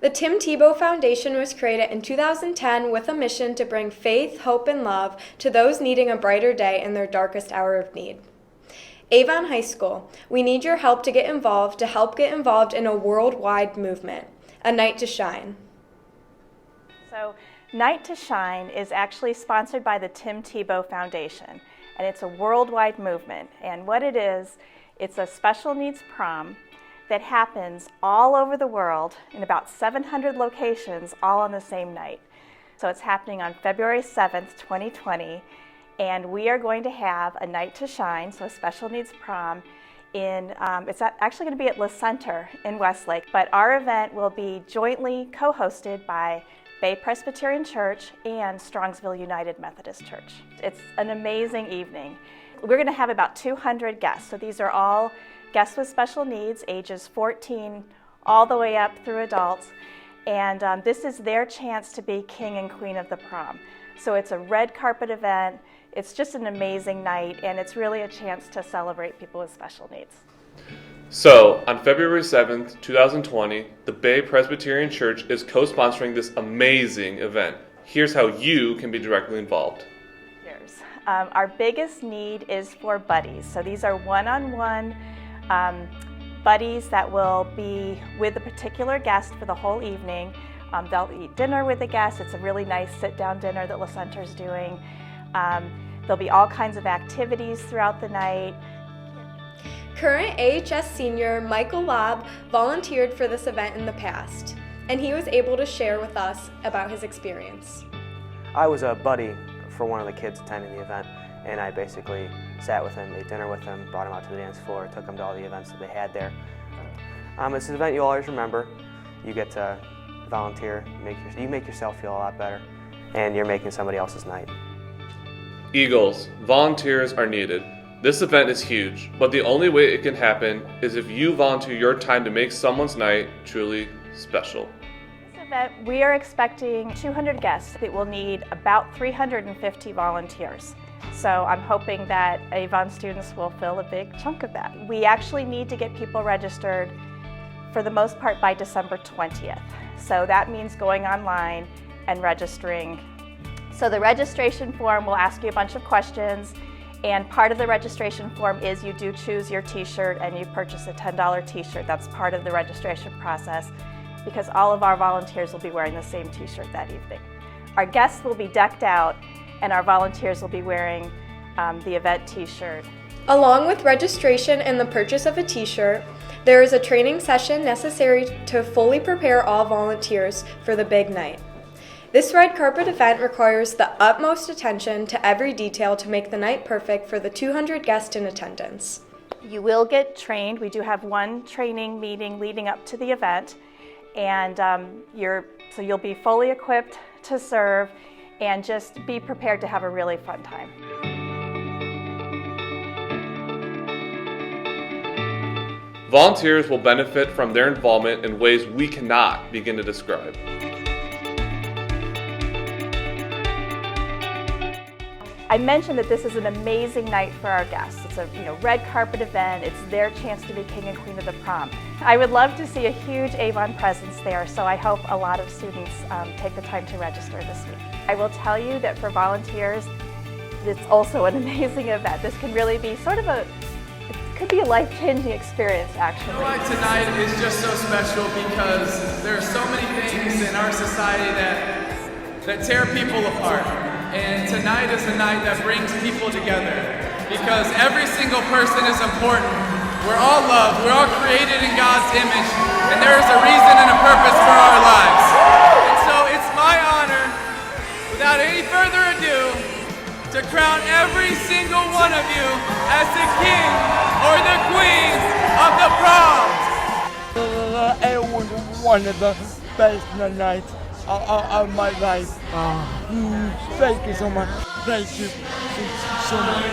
The Tim Tebow Foundation was created in 2010 with a mission to bring faith, hope, and love to those needing a brighter day in their darkest hour of need. Avon High School, we need your help to help get involved in a worldwide movement, A Night to Shine. So, Night to Shine is actually sponsored by the Tim Tebow Foundation, and it's a worldwide movement. And what it is, it's a special needs prom that happens all over the world in about 700 locations, all on the same night. So it's happening on February 7th, 2020, and we are going to have a Night to Shine, so a special needs prom, it's actually going to be at Le Center in Westlake, but our event will be jointly co-hosted by Bay Presbyterian Church and Strongsville United Methodist Church. It's an amazing evening. We're going to have about 200 guests, so these are all guests with special needs, ages 14 all the way up through adults, and this is their chance to be king and queen of the prom. So it's a red carpet event, it's just an amazing night, and it's really a chance to celebrate people with special needs. So, on February 7th, 2020, the Bay Presbyterian Church is co-sponsoring this amazing event. Here's how you can be directly involved. Our biggest need is for buddies. So these are one-on-one buddies that will be with a particular guest for the whole evening. They'll eat dinner with the guest. It's a really nice sit-down dinner that Le Center's doing. There'll be all kinds of activities throughout the night. Current AHS senior Michael Lobb volunteered for this event in the past, and he was able to share with us about his experience. I was a buddy for one of the kids attending the event, and I basically sat with him, ate dinner with him, brought him out to the dance floor, took him to all the events that they had there. It's an event you'll always remember. You get to volunteer, you make yourself feel a lot better, and you're making somebody else's night. Eagles, volunteers are needed. This event is huge, but the only way it can happen is if you volunteer your time to make someone's night truly special. This event, we are expecting 200 guests. It will need about 350 volunteers. So I'm hoping that Avon students will fill a big chunk of that. We actually need to get people registered for the most part by December 20th. So that means going online and registering. So the registration form will ask you a bunch of questions. And part of the registration form is you do choose your t-shirt and you purchase a $10 t-shirt. That's part of the registration process because all of our volunteers will be wearing the same t-shirt that evening. Our guests will be decked out and our volunteers will be wearing the event t-shirt. Along with registration and the purchase of a t-shirt, there is a training session necessary to fully prepare all volunteers for the big night. This red carpet event requires the utmost attention to every detail to make the night perfect for the 200 guests in attendance. You will get trained. We do have one training meeting leading up to the event, and so you'll be fully equipped to serve and just be prepared to have a really fun time. Volunteers will benefit from their involvement in ways we cannot begin to describe. I mentioned that this is an amazing night for our guests. It's a red carpet event. It's their chance to be king and queen of the prom. I would love to see a huge Avon presence there, so I hope a lot of students take the time to register this week. I will tell you that for volunteers, it's also an amazing event. This can really be it could be a life-changing experience, actually. You know why tonight is just so special? Because there are so many things in our society that tear people apart. And tonight is a night that brings people together because every single person is important. We're all loved, we're all created in God's image, and there is a reason and a purpose for our lives. And so it's my honor, without any further ado, to crown every single one of you as the king or the queen of the prom. It was one of the best nights of my life. Thank you so much. Thank you so much.